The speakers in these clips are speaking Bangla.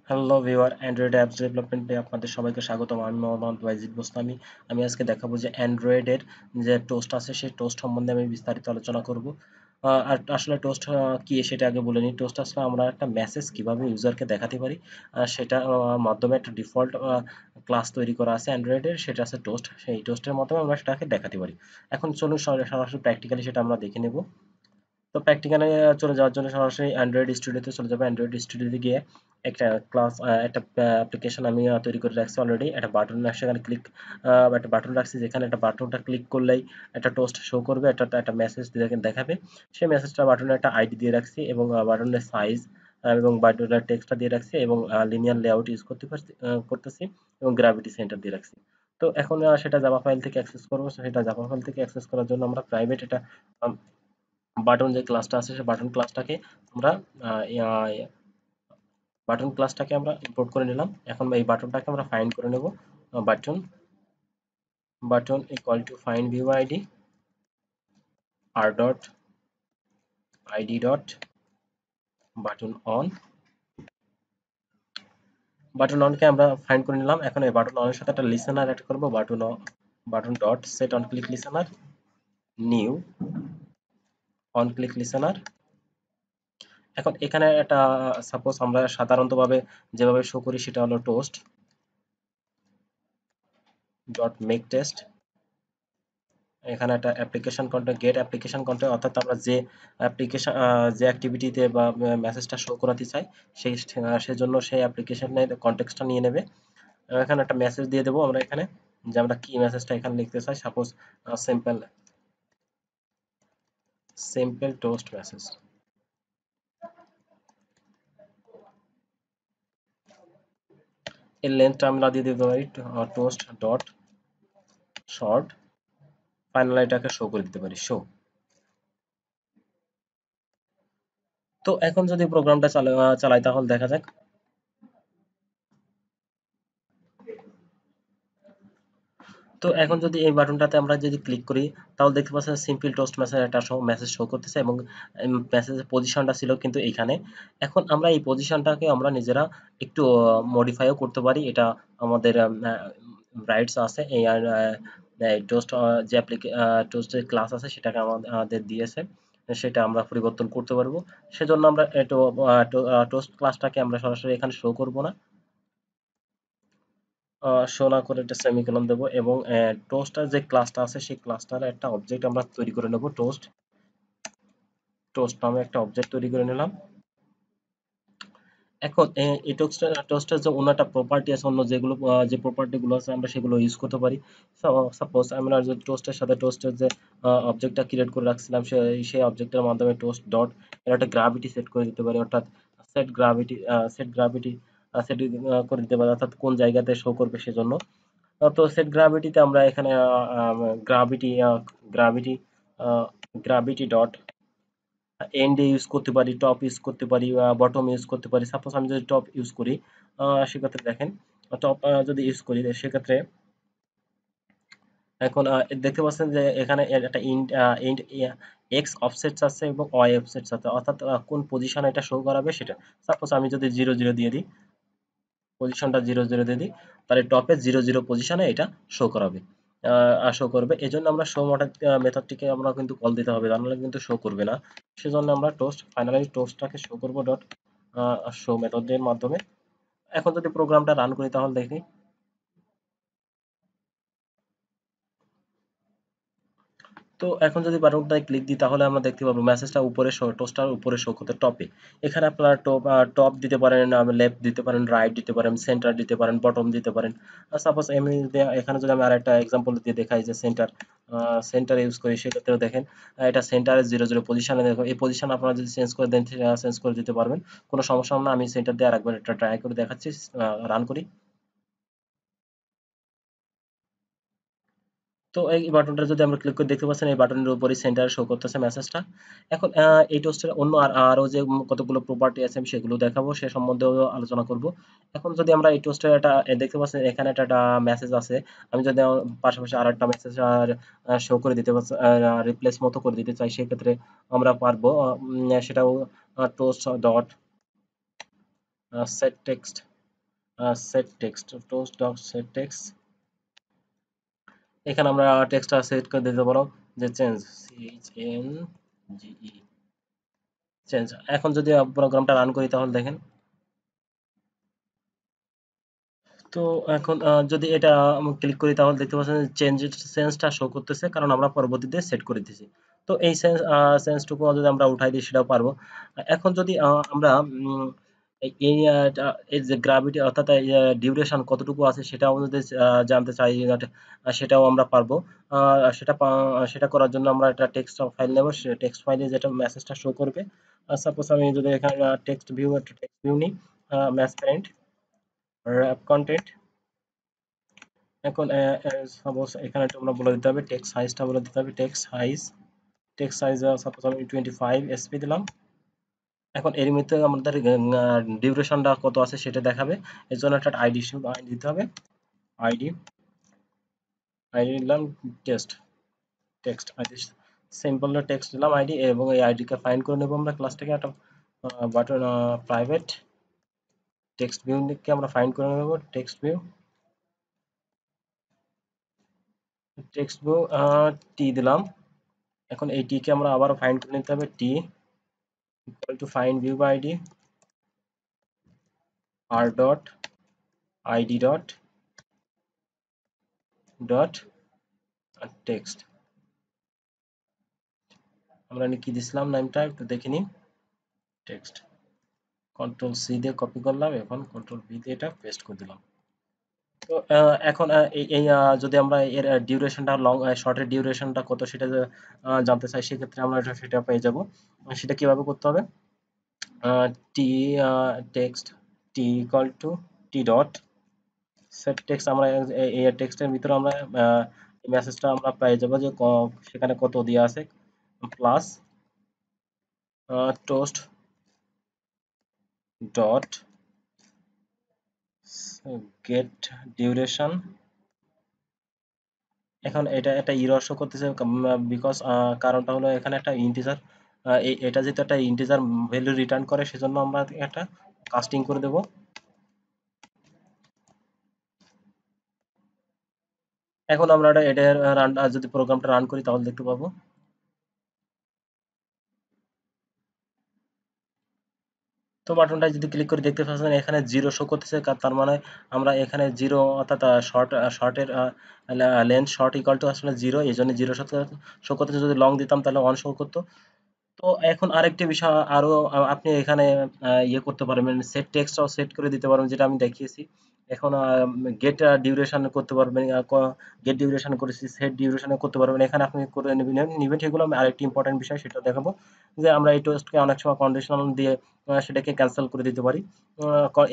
হ্যালো ভিউয়ার, অ্যান্ড্রয়েড অ্যাপস ডেভেলপমেন্টে আপনাদের সবাইকে স্বাগতম। আমি মোহাম্মদ ওয়াইজিদ বোস্তামি। আমি আজকে দেখাবো যে অ্যান্ড্রয়েডের যে টোস্ট আছে সেই টোস্ট সম্বন্ধে আমি বিস্তারিত আলোচনা করব। আর আসলে টোস্ট কি সেটা আগে বলে নিই। টোস্ট আসলে আমরা একটা মেসেজ কিভাবে ইউজারকে দেখাতে পারি, সেটা মাধ্যমে একটা ডিফল্ট ক্লাস তৈরি করা আছে অ্যান্ড্রয়েডের, সেটা আছে টোস্ট। সেই টোস্টের মাধ্যমে আমরা সেটাকে দেখাতে পারি। এখন চলুন সরাসরি প্র্যাকটিক্যালি সেটা আমরা দেখে নেব। তো প্র্যাকটিক্যালে চলে যাওয়ার জন্য সরাসরি অ্যান্ড্রয়েড স্টুডিওতে চলে যাবো। অ্যান্ড্রয়েড স্টুডিওতে গিয়ে একটা ক্লাস একটা অ্যাপ্লিকেশন আমি তৈরি করে রাখছি অলরেডি। একটা বাটন সেখানে ক্লিক একটা বাটন রাখছি, যেখানে একটা বাটনটা ক্লিক করলেই একটা টোস্ট শো করবে, একটা মেসেজ দেখাবে। সেই মেসেজটা বাটনে একটা আইডি দিয়ে রাখছি এবং বাটনের সাইজ এবং বাটনের টেক্সটটা দিয়ে রাখছি এবং লিনিয়ার লেআউট ইউজ করতেছি এবং গ্র্যাভিটি সেন্টার দিয়ে রাখছি। তো এখন সেটা জাভা ফাইল থেকে অ্যাক্সেস করবো। সেটা জাভা ফাইল থেকে অ্যাক্সেস করার জন্য আমরা প্রাইভেট এটা বাটন যে ক্লাসটা আছে সেই আমরা বাটন ক্লাসটাকে আমরা ইম্পোর্ট করে নিলাম। এখন এই বাটনটাকে আমরা ফাইন্ড করে নেব। Button button equal to find view ID R dot ID dot button on. Button অনকে আমরা ফাইন্ড করে নিলাম। এখন এই বাটন অনের সাথে একটা লিসেনার অ্যাড করব। Button dot set on click listener, new on click listener. এখন এখানে একটা সাপোজ আমরা সাধারণতভাবে যেভাবে শো করি সেটা হলো টোস্ট ডট মেক টেস্ট। এখানে একটা application content get application content, অর্থাৎ আমরা যে অ্যাপ্লিকেশন যে অ্যাক্টিভিটিতে বা মেসেজটা শো করাতে চাই সেই সেজন্য সেই অ্যাপ্লিকেশনের কনটেক্সটটা নিয়ে নেবে। এখানে একটা মেসেজ দিয়ে দেবো আমরা এখানে, যে আমরা কি মেসেজটা এখানে লিখতে চাই। Suppose simple simple toast message. এর লেন্থটা আমরা দিয়ে দিতে পারি টোস্ট ডট শর্ট। ফাইনাল এটাকে শো করে দিতে পারি শো। তো এখন যদি প্রোগ্রামটা চালাই তাহলে দেখা যাক। তো এখন যদি এই বাটনটাতে আমরা যদি ক্লিক করি তাহলে দেখতে পাচ্ছেন সিম্পল টোস্ট মেসেজ একটা মেসেজ শো করতেছে এবং মেসেজের পজিশনটা ছিল কিন্তু এইখানে। এখন আমরা এই পজিশনটাকে আমরা নিজেরা একটু মডিফাইও করতে পারি। এটা আমাদের রাইটস আছে। এই টোস্ট যে টোস্টের ক্লাস আছে সেটাকে আমাদের দিয়েছে, সেটা আমরা পরিবর্তন করতে পারবো। সেজন্য আমরা টোস্ট ক্লাসটাকে আমরা সরাসরি এখানে শো করব না, শো না করে একটা সেমিকোলন দেব এবং টোস্টার যে ক্লাসটা আছে সেই ক্লাসটার একটা অবজেক্ট আমরা তৈরি করে নেব। টোস্ট টোস্ট নামে একটা অবজেক্ট তৈরি করে নিলাম। এখন এই টোস্টার যে অন্য একটা প্রপার্টি আছে, অন্য যেগুলো যে প্রপার্টি গুলো আছে আমরা সেগুলো ইউজ করতে পারি। সাপোজ আমরা যে টোস্টের সাথে টোস্টের যে অবজেক্টটা ক্রিয়েট করে রাখছিলাম সেই অবজেক্টের মাধ্যমে টোস্ট ডট এর একটা গ্রাভিটি সেট করে দিতে পারি, অর্থাৎ set gravity set gravity set করে দিতে পারি, অর্থাৎ কোন জায়গাতে শো করবে সেজন্য। তো সেট গ্রাভিটিতে আমরা এখানে gravity gravity gravity dot end use করতে পারি, টপ ইউজ করতে পারি, বটম ইউজ করতে পারি। সাপোজ আমি যদি টপ ইউজ করি, সেক্ষেত্রে দেখেন টপ যদি ইউজ করি সেক্ষেত্রে এখন দেখতে পাচ্ছেন যে এখানে এর একটা ইন্ট ইন্ট এক্স অফসেটস আছে এবং ওয়াই অফসেটস আছে, অর্থাৎ কোন পজিশনে এটা শো করাবে সেটা। সাপোজ আমি যদি 00 দিয়ে দিই, পজিশনটা 00 দিয়ে দিই, তাহলে টপে 00 পজিশনে এটা শো করাবে, শো করবে। এজন্য আমরা শো মেথডটিকে আমরা কিন্তু কল দিতে হবে, তা নাহলে কিন্তু শো করবে না। সেজন্য আমরা ফাইনালি টোস্টটাকে শো করব ডট শো মেথডের মাধ্যমে। এখন যদি প্রোগ্রামটা রান করি তাহলে দেখি। তো এখন যদি বাটনটায় ক্লিক দিই তাহলে আমরা দেখতে পাবো মেসেজটা উপরে শো, টোস্টার উপরে শো করতে টপে। এখানে আপনারা টপ দিতে পারেন, লেফট দিতে পারেন, রাইট দিতে পারেন, সেন্টার দিতে পারেন, বটম দিতে পারেন। সাপোজ আমি এখানে যদি আমি আরেকটা এক্সাম্পল দিয়ে দেখাই যে সেন্টার ইউজ করি, সেক্ষেত্রেও দেখেন এটা সেন্টারে 00 পজিশনে। দেখো এই পজিশন আপনারা যদি চেঞ্জ করে দেন চেঞ্জ করে দিতে পারবেন, কোনো সমস্যা হবে না। আমি সেন্টার দিয়ে আরেকবার একটা ট্রাই করে দেখাচ্ছি, রান করি। তো এই বাটনটা যদি আমরা ক্লিক করে দেখতে পাচ্ছেন এই বাটনের উপরই সেন্টারে শো করতেছে মেসেজটা। এখন এই টোস্টের অন্য আরো যে কতগুলো প্রপার্টি আছে আমি সেগুলো দেখাবো, সে সম্বন্ধেও আলোচনা করব। এখন যদি আমরা এই টোস্টের একটা দেখতে পাচ্ছেন এখানে একটা মেসেজ আছে। আমি যদি পাশাপাশি আরেকটা মেসেজ শো করে দিতে রিপ্লেস মতো করে দিতে চাই, সেক্ষেত্রে আমরা পারবো। সেটাও toast dot set text set text, toast dot set text. এখানে আমরা টেক্সটটা সেট করে দিতে পারো যে চেঞ্জ, CHNGE, চেঞ্জ। এখন যদি প্রোগ্রামটা রান করি তাহলে দেখেন। তো এখন যদি এটা ক্লিক করি তাহলে দেখতে পাচ্ছেন চেঞ্জটা শো করতেছে, কারণ আমরা পরবর্তীতে সেট করে দিয়েছি। তো এই চেঞ্জটুকু যদি আমরা উঠাই দিই সেটাও পারবো। এখন যদি আমরা এর যে গ্র্যাভিটি অর্থাৎ ডিউরেশন কতটুকু আছে সেটাও যদি জানতে চাই, সেটাও আমরা পারবো। সেটা করার জন্য আমরা একটা টেক্সট ফাইল নেব, সে টেক্সট ফাইলে যেটা মেসেজটা শো করবে। সাপোজ আমি যদি এখানে একটা টেক্সট ভিউ নিই, ম্যাচ প্যারেন্ট wrap content। এখন সাপোজ এখানে তোমরা বলে দিতে হবে টেক্সট সাইজটা, বলে দিতে হবে টেক্সট সাইজ সাপোজ আমি 25 এসপি দিলাম। এখন এর মধ্যে আমাদের ডিউরেশনটা কত আছে সেটা দেখাবে। এর জন্য একটা আইডি দিতে হবে। আইডি আইডি দিলাম টেক্সট আইডি, সিম্পল টেক্সট দিলাম আইডি, এবং এই আইডিকে ফাইন্ড করে নেব আমরা ক্লাস থেকে একটা বাটন প্রাইভেট টেক্সট ভিউ কে আমরা ফাইন্ড করে নেব। টেক্সট ভিউ টি দিলাম। এখন এই টি কে আমরা আবার ফাইন্ড করে নিতে হবে, t equal to find view by ID R dot ID dot text. আমরা কি দিছিলাম নামটা একটু দেখে নিই, টেক্সট। কন্ট্রোল সি দিয়ে কপি করলাম, এখন কন্ট্রোল ভি দিয়ে এটা পেস্ট করে দিলাম। তো এখন যদি আমরা এর ডিউরেশনটা শর্টের ডিউরেশনটা কত সেটা জানতে চাই, সেক্ষেত্রে আমরা সেটা পেয়ে যাব। সেটা কিভাবে করতে হবে, t text t equal to t dot set text. আমরা এই টেক্সটের ভিতরে আমরা মেসেজটা আমরা পেয়ে যাবো যে সেখানে কত দেওয়া আছে, plus toast dot gate duration. এখন এটা একটা ইরর শো করতেছে, বিকজ কারণটা হলো এখানে একটা ইন্টিজার, এটা যেহেতু একটা ইন্টিজার ভ্যালু রিটার্ন করে, সেজন্য আমরা একটা কাস্টিং করে দেব। এখন আমরা এটা রান, যদি প্রোগ্রামটা রান করি তাহলে দেখতে পাবো। তো বাটনটা যদি ক্লিক করে দেখতে পাচ্ছেন এখানে জিরো শো করতেছে, তার মানে আমরা এখানে জিরো অর্থাৎ শর্টের লেন্থ শর্ট ইকুয়াল টু আসলে জিরো, এই জন্য জিরো শো করতেছে। যদি লং দিতাম তাহলে ওয়ান শো করতো। তো এখন আরেকটি বিষয় আরো, আপনি এখানে ইয়ে করতে পারবেন, সেট টেক্সটও সেট করে দিতে পারবেন, যেটা আমি দেখিয়েছি। এখন গেট ডিউরেশন করতে পারবেন, গেট ডিউরেশন করেছি, সেট ডিউরেশন করতে পারবেন। এখানে আপনি করে নিবেন সেগুলো। আমি আরেকটি ইম্পর্টেন্ট বিষয় সেটা দেখাবো, যে আমরা এই টেক্সটকে অনেক সময় কন্ডিশনাল দিয়ে সেটাকে ক্যান্সেল করে দিতে পারি।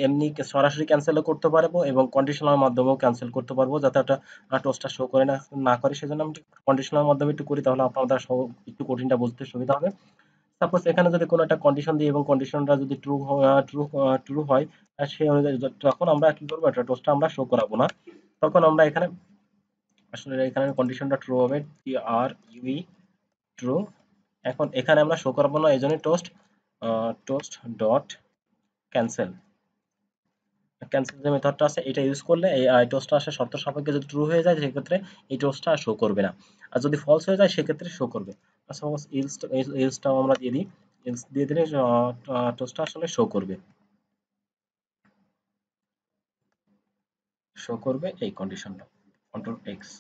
এমনি সরাসরি ক্যান্সেলও করতে পারবো এবং কন্ডিশনাল মাধ্যমেও ক্যান্সেল করতে পারবো, যাতে একটা টোস্টটা শো করে না করে। সেজন্য আমি কন্ডিশনাল মাধ্যমে একটু করি, তাহলে আপনাদের একটু কঠিনটা বুঝতে সুবিধা হবে। সাপোজ এখানে যদি কোনো একটা কন্ডিশন দিই এবং কন্ডিশনটা যদি ট্রু হয়, সেই অনুযায়ী তখন আমরা কি করবো, একটা টোস্টটা আমরা শো করাবো না। তখন আমরা এখানে আসলে এখানে কন্ডিশনটা ট্রু হবে, TRUE ট্রু। এখন এখানে আমরা শো করাবো না, এই জন্য টোস্ট ডট ক্যান্সেল। ক্যান্সেল যে মেথডটা আছে এটা ইউজ করলে এই টোস্টটা আসলে শর্ত সাপেক্ষে যদি ট্রু হয়ে যায় সেক্ষেত্রে এই টোস্টটা শো করবে না, আর যদি ফলস হয়ে যায় সেক্ষেত্রে শো করবে। সাপোজ ইলসটাও আমরা দিয়ে দিই, ইলস দিয়ে দিলে টোস্টটা আসলে শো করবে এই কন্ডিশনটা, কন্ট্রোল এক্স।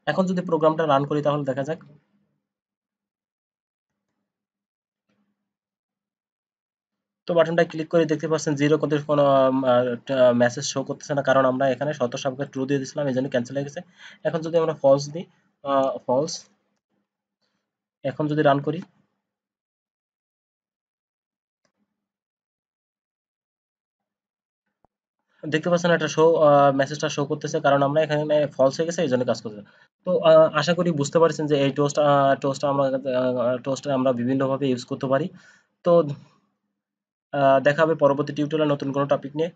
এখন যদি প্রোগ্রামটা রান করি তাহলে দেখা যাক। তো বাটনটা ক্লিক করে দেখতে পাচ্ছেন জিরো কিন্তু কোনো মেসেজ শো করতেছে না, কারণ আমরা এখানে শর্ত সাপেক্ষে ট্রু দিয়ে দিয়েছিলাম, এই জন্য ক্যান্সেল হয়ে গেছে। এখন যদি আমরা ফলস দিই, ফলস, এখন যদি রান করি দেখতে পাচ্ছেন একটা মেসেজটা শো করতেছে, কারণ আমরা এখানে ফলস হয়ে গেছে এই জন্য কাজ করতেছে। তো আশা করি বুঝতে পারছেন যে এই টোস্ট আমরা বিভিন্নভাবে ইউজ করতে পারি। তো দেখা হবে পরবর্তী টিউটোরিয়ালে নতুন কোনো টপিক নিয়ে।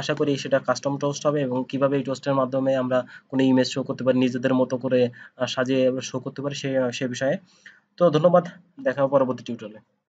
আশা করি সেটা কাস্টম টোস্ট হবে, এবং কিভাবে এই টোস্টের মাধ্যমে আমরা কোনো ইমেজ শো করতে পারি, নিজেদের মতো করে সাজিয়ে শো করতে পারি সে বিষয়ে। তো ধন্যবাদ, দেখা হবে পরবর্তী টিউটোরিয়ালে।